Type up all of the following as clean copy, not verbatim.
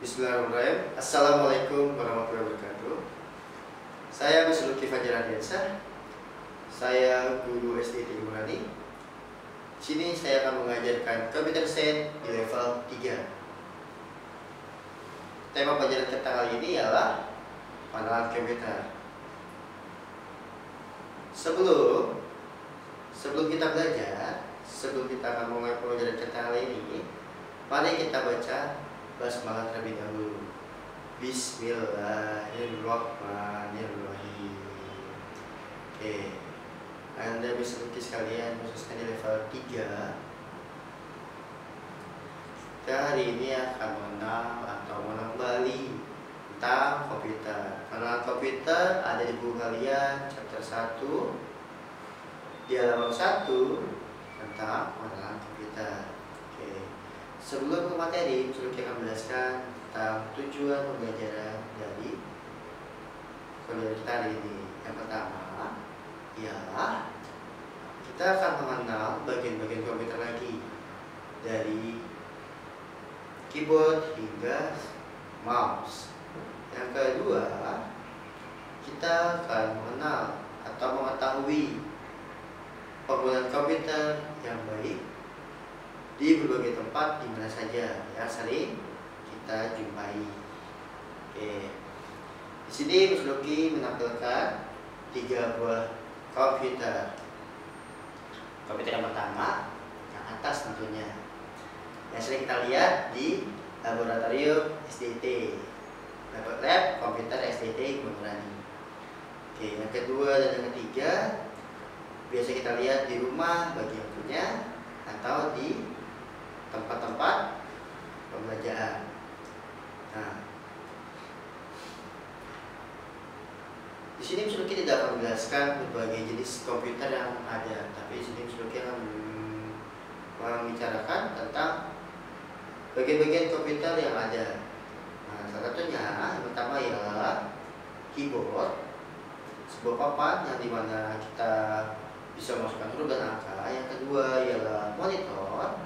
Bismillahirrahmanirrahim. Assalamualaikum warahmatullahi wabarakatuh. Saya Mas Luki Fajar Ardiansyah. Saya guru SD Tinggi Murani. Di sini saya akan mengajarkan computer science di level 3. Tema pelajaran kita kali ini ialah pengenalan komputer. Sebelum kita belajar, sebelum kita akan mulai pelajaran kita kali ini, mari kita baca basmalah terlebih dahulu. Bismillahirrahmanirrahim. Oke, Anda bisa lukis sekalian, khususnya di level 3. Kita hari ini akan mengenal atau menambali tentang komputer. Pengenalan komputer ada di buku kalian chapter 1 di halaman 1 tentang pengenalan komputer. Sebelum ke materi, kita akan menjelaskan tentang tujuan pembelajaran dari pelajaran kita hari ini. Yang pertama ialah kita akan mengenal bagian-bagian komputer lagi, dari keyboard hingga mouse. Yang kedua, kita akan mengenal atau mengetahui penggunaan komputer yang baik di berbagai tempat di mana saja yang sering kita jumpai. Oke. Di sini Mas Luki menampilkan 3 buah komputer. Komputer yang pertama, yang atas tentunya, yang sering kita lihat di laboratorium SDT, lab komputer SDT Gunung Murani. Oke, yang kedua dan yang ketiga biasa kita lihat di rumah bagi yang punya atau di tempat-tempat pembelajaran. Nah, di sini Mas Luki tidak akan menjelaskan berbagai jenis komputer yang ada, tapi di sini Mas Luki akan membicarakan tentang bagian-bagian komputer yang ada. Nah, salah satunya yang pertama ialah keyboard, sebuah papan yang dimana kita bisa masukkan huruf dan angka. Yang kedua ialah monitor,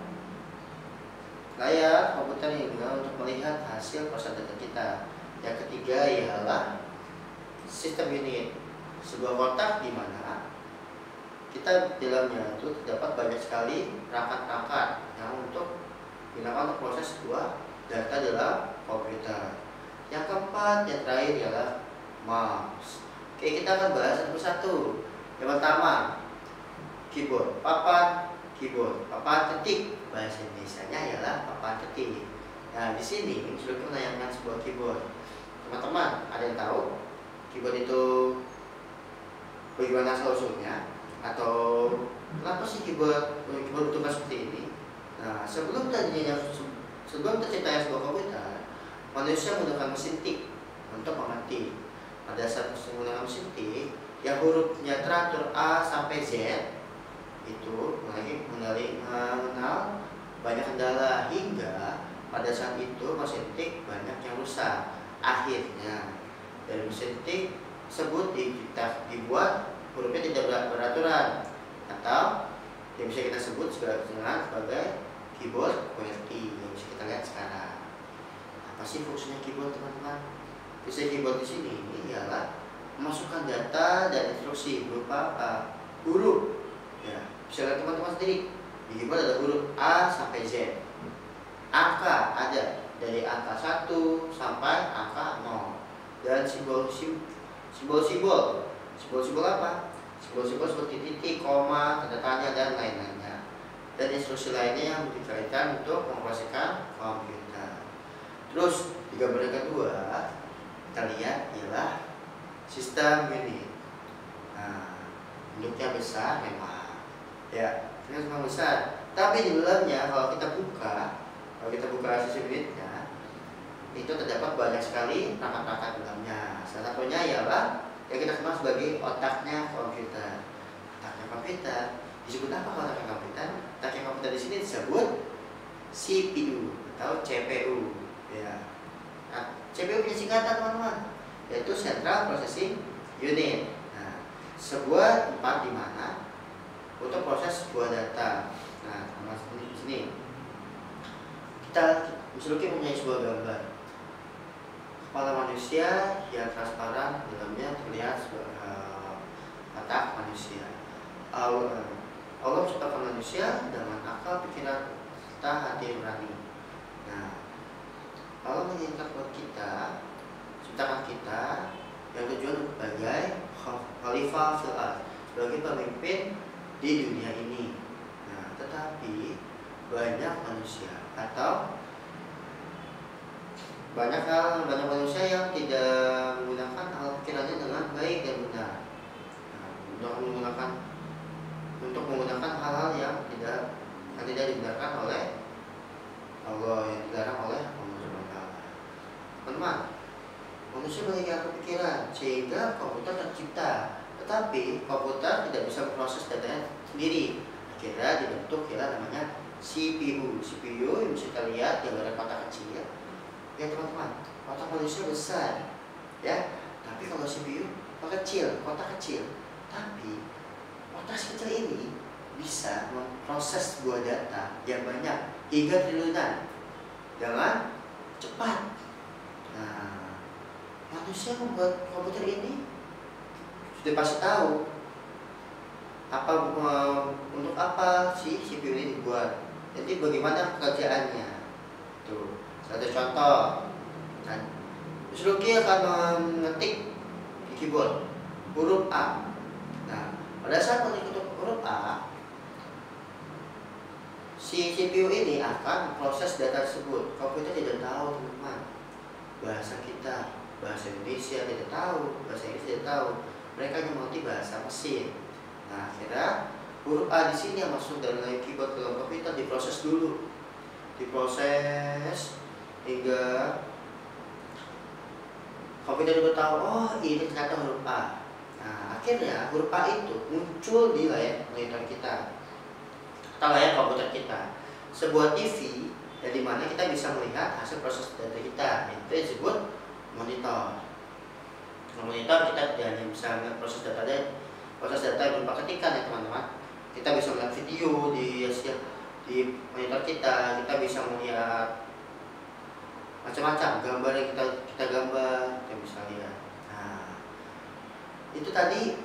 layar komputer yang digunakan untuk melihat hasil proses data kita. Yang ketiga ialah sistem unit, sebuah kotak di mana kita di dalamnya itu terdapat banyak sekali perangkat-perangkat yang untuk digunakan untuk proses sebuah data dalam komputer. Yang keempat, yang terakhir ialah mouse. Oke, kita akan bahas satu persatu. Yang pertama, keyboard, papan keyboard, papan ketik, bahasa Indonesianya ialah papan ketik. Nah, di sini sudah menayangkan sebuah keyboard. Teman-teman, ada yang tahu keyboard itu bagaimana asal-usulnya, atau kenapa sih keyboard bentuknya seperti ini? Nah, sebelum terciptanya sebuah komputer, manusia menggunakan mesin tik untuk mengetik. Pada saat menggunakan mesin tik yang hurufnya teratur A sampai Z, itu mengenal banyak kendala, hingga pada saat itu mesin tik banyak yang rusak. Akhirnya dari mesin tik tersebut dibuat hurufnya tidak beraturan, atau yang bisa kita sebut sebagai keyboard QWERTY yang bisa kita lihat sekarang. Apa sih fungsinya keyboard, teman-teman? Fungsi keyboard di sini ialah memasukkan data dan instruksi berupa huruf. Ya, bisa lihat teman-teman sendiri. Di keyboard ada huruf A sampai Z. Angka ada dari angka 1 sampai angka 0. Dan simbol-simbol apa? Simbol-simbol seperti titik, koma, tanda tanya, dan lain-lainnya. Dan instruksi lainnya yang dikaitkan untuk mengoperasikan komputer. Terus di gambar yang kedua kita lihat ialah sistem unit. Nah, bentuknya besar memang, ya, ini memang besar. Tapi di dalamnya kalau kita buka sistem unitnya, itu terdapat banyak sekali perangkat-perangkat dalamnya. Salah satunya ialah yang kita kenal sebagai otaknya komputer. Otaknya komputer disebut apa kalau otaknya komputer? Otaknya komputer di sini disebut CPU atau CPU. Ya. Nah, CPU punya singkatan, teman-teman, yaitu Central Processing Unit. Nah, sebuah tempat di mana untuk proses sebuah data. Nah, di sini kita Mas Luki mempunyai sebuah gambar. kepala manusia yang transparan, dalamnya terlihat mata manusia. Allah menciptakan manusia dengan akal, pikiran, serta hati nurani. Nah, Allah menginginkan buat kita, ciptakan kita yang tujuan sebagai khalifah fil ardh, sebagai pemimpin di dunia ini. Nah, tetapi banyak manusia atau banyak manusia yang tidak menggunakan hal pikirannya dengan baik dan benar. Nah, untuk menggunakan hal-hal yang tidak dibenarkan oleh Allah, yang dilarang oleh Allah SWT. Teman-teman, manusia memiliki akal pikiran sehingga komputer tercipta, tetapi komputer tidak bisa memproses datanya sendiri. Akhirnya dibentuk namanya CPU. CPU yang bisa kita lihat yang ada kotak kecil. Ya teman-teman, kotak manusia besar, ya. Tapi kalau CPU kotak kecil. Tapi kotak kecil ini bisa memproses sebuah data yang banyak hingga triliunan dengan cepat. Nah, manusia membuat komputer ini sudah pasti tahu untuk apa sih CPU ini dibuat. Jadi bagaimana pekerjaannya. Tuh, satu contoh. Kan, Lucky akan mengetik di keyboard huruf A. Nah, pada saat mengetik huruf A, si CPU ini akan memproses data tersebut. Komputer tidak tahu, teman-teman. Bahasa kita, bahasa Indonesia tidak tahu, bahasa Inggris tidak tahu. Mereka hanya mengerti bahasa mesin. Nah, akhirnya huruf A di sini yang masuk dalam keyboard dalam komputer diproses dulu, hingga komputer itu tahu, oh ini ternyata huruf A. Nah, akhirnya huruf A itu muncul di layar monitor kita atau layar komputer kita, sebuah TV dari mana kita bisa melihat hasil proses data kita. Itu disebut monitor. Nah, monitor kita tidak hanya bisa melihat proses data berupa ketikan, ya teman-teman. Kita bisa melihat video di monitor kita bisa melihat macam-macam gambar yang kita gambar, kita bisa lihat. Nah, itu tadi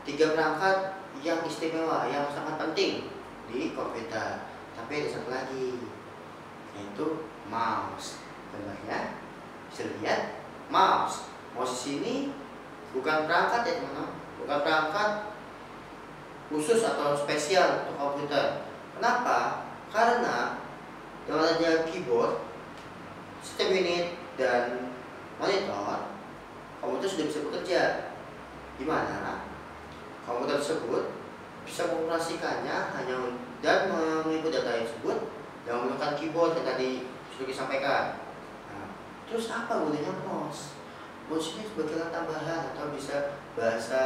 tiga perangkat yang istimewa, yang sangat penting di komputer. Tapi ada satu lagi, yaitu mouse. Gambarnya bisa lihat mouse. Mouse di sini bukan perangkat, ya teman-teman, bukan perangkat khusus atau spesial untuk komputer. Kenapa? Karena dengan adanya keyboard, sistem unit, dan monitor, komputer sudah bisa bekerja. Di mana komputer tersebut bisa mengoperasikannya dan mengikut data tersebut dengan menggunakan keyboard yang tadi sudah disampaikan. Nah, terus apa gunanya mouse? Mouse ini sebagai alat tambahan, atau bisa bahasa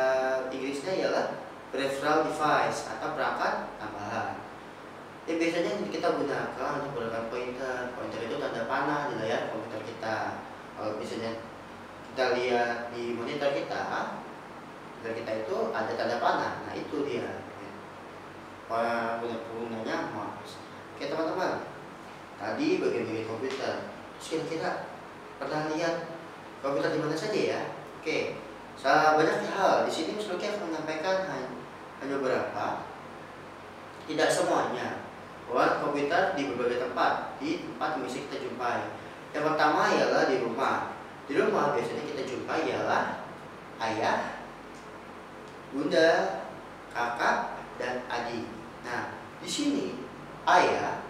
Inggrisnya ialah peripheral device atau perangkat tambahan. Yang biasanya kita gunakan untuk menggunakan pointer. Pointer itu tanda panah di layar komputer kita. Kalau misalnya kita lihat di monitor kita itu ada tanda panah. Nah, itu dia penggunanya mouse. Oke teman-teman, tadi bagian-bagian komputer. Terus kira-kira pernah lihat komputer di mana saja ya? Oke, banyak hal di sini Mas Luki akan menyampaikan hanya beberapa, tidak semuanya. Bahwa komputer di berbagai tempat yang bisa kita jumpai. Yang pertama ialah di rumah. Di rumah biasanya kita jumpai ialah ayah, bunda, kakak, dan adik. Nah, di sini ayah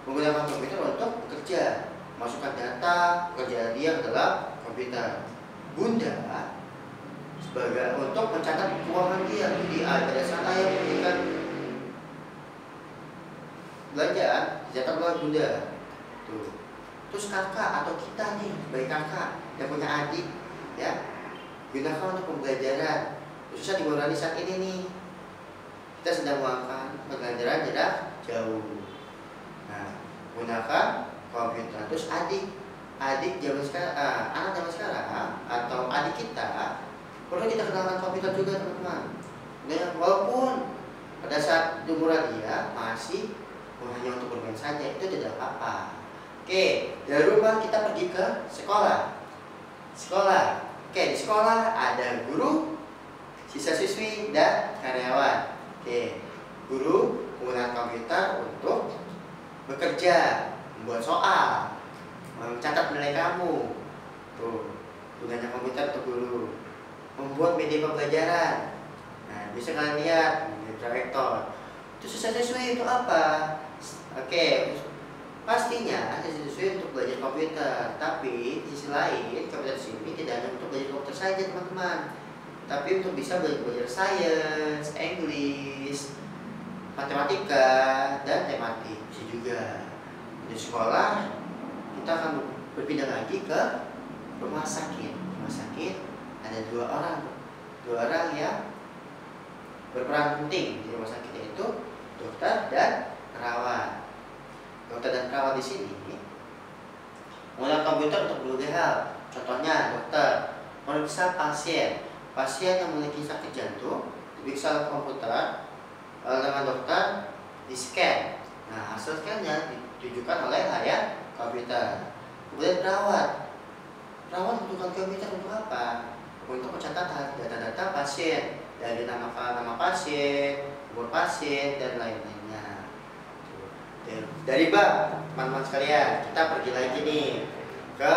menggunakan komputer untuk bekerja, masukkan data pekerjaan dia ke dalam komputer. Bunda sebagai untuk mencatat keuangan dia. Jadi pada saat ayah memberikan belanjaan dicatat oleh bunda. Tuh. Terus kakak atau kita nih sebagai kakak yang punya adik, ya, gunakan untuk pembelajaran. Khususnya di Morani saat ini nih, kita sedang melakukan pembelajaran jarak jauh. Nah, gunakan komputer. Terus adik zaman sekarang, anak zaman sekarang atau adik kita perlu kita kenalkan komputer juga, teman-teman. Nah, walaupun pada saat umuran dia masih hanya untuk bermain saja, itu tidak apa-apa. Oke, dari rumah kita pergi ke sekolah. Oke, di sekolah ada guru, siswa-siswi, dan karyawan. Oke, guru menggunakan komputer untuk bekerja, membuat soal, mencatat nilai kamu. Tuh, gunanya komputer untuk guru. Membuat media pembelajaran. Nah, bisa kalian lihat di proyektor. Itu siswa-siswi itu apa? Oke, pastinya siswa-siswi untuk belajar komputer. Tapi di sisi lain, komputer sini tidak hanya untuk belajar komputer saja, teman-teman. Tapi untuk bisa belajar sains, English, matematika, dan tematik bisa juga. Di sekolah kita akan berpindah lagi ke rumah sakit. Rumah sakit ada dua orang yang berperan penting di rumah sakit, yaitu dokter dan perawat. Dokter dan perawat di sini menggunakan komputer untuk berbagai hal. Contohnya dokter memeriksa pasien yang memiliki sakit jantung, diperiksa oleh komputer, lalu dengan dokter di scan. Nah, hasil scannya ditujukan oleh layar komputer. Kemudian perawat membutuhkan komputer untuk apa? Untuk mencatat data-data pasien, dari nama pasien, umur pasien, dan lain-lainnya. Dari bank, teman-teman sekalian, kita pergi lagi nih ke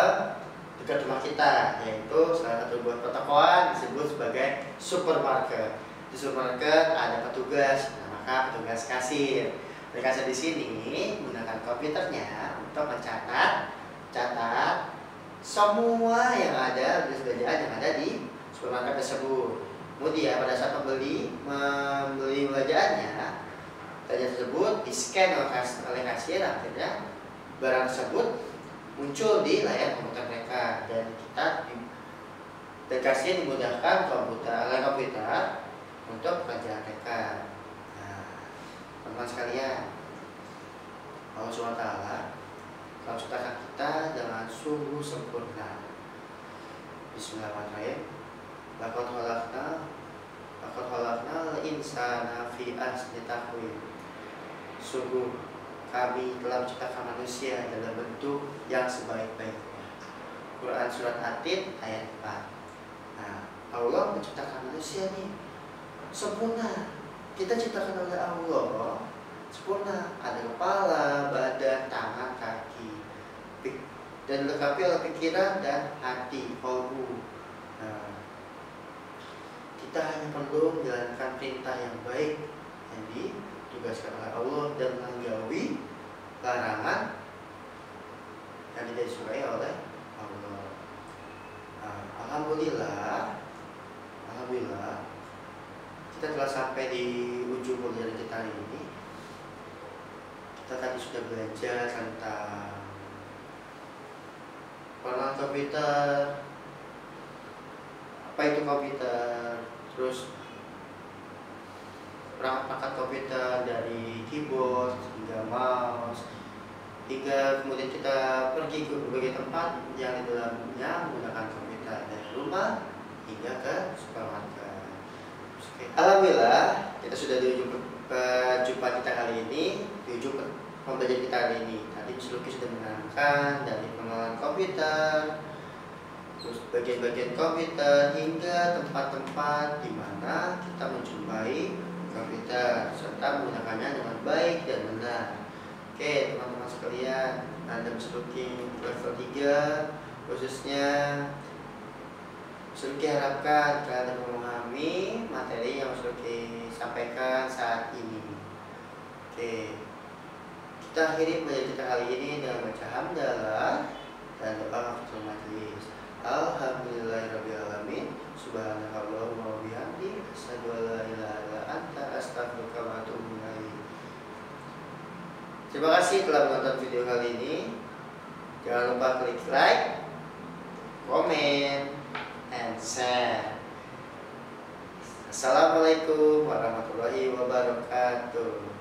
dekat rumah kita, yaitu salah satu buah pertokoan disebut sebagai supermarket. Di supermarket ada petugas, maka petugas kasir. Kasir di sini menggunakan komputernya untuk mencatat semua yang ada, belanjaan yang ada di supermarket tersebut. Kemudian pada saat membeli belanjaannya, belanja tersebut di-scan oleh kasir, akhirnya barang tersebut muncul di layar komputer mereka, dan kasir dimudahkan oleh komputer untuk pekerjaan mereka. Nah, teman-teman sekalian, Allah SWT telah menciptakan kita dengan sungguh sempurna. Bismillahirrahmanirrahim. Laqad khalaqnal insana fi ahsani taqwim. Sungguh kami telah menciptakan manusia dalam bentuk yang sebaik-baiknya. Quran surat At-Tin ayat 4. Nah, Allah menciptakan manusia nih sempurna. Kita ciptakan oleh Allah sempurna. Ada kepala, badan, tangan, kaki, dan dilengkapi oleh pikiran dan hati, kalbu. Nah, kita hanya perlu menjalankan perintah yang baik yang ditugaskan oleh Allah dan menjauhi larangan yang tidak disukai oleh Allah. Nah, Alhamdulillah kita telah sampai di ujung pelajaran kita hari ini. Kita tadi sudah belajar tentang pengenalan komputer, apa itu komputer, terus perangkat komputer dari keyboard hingga mouse, hingga kemudian kita pergi ke berbagai tempat yang di dalamnya menggunakan komputer, dari rumah hingga ke supermarket. Alhamdulillah kita sudah di ujung jumpa kita kali ini, di ujung pembelajaran kita hari ini. Tadi Lucky sudah menerangkan dari pengenalan komputer, terus bagian-bagian komputer, hingga tempat-tempat di mana kita menjumpai komputer serta menggunakannya dengan baik dan benar. Oke, teman-teman sekalian, Anda bisa Lucky level 3 khususnya. Lucky harapkan kalian memahami materi yang Lucky sampaikan saat ini. Oke, kita akhiri pelajaran kita kali ini dengan baca hamdalah dan doa kafaratul majelis. Alhamdulillahirabbil alamin. Subhanakallahumma wa bihamdika asyhadu an la ilaha illa anta astaghfiruka wa atubu ilaik. Terima kasih telah menonton video kali ini. Jangan lupa klik like, komen, and share. Assalamualaikum warahmatullahi wabarakatuh.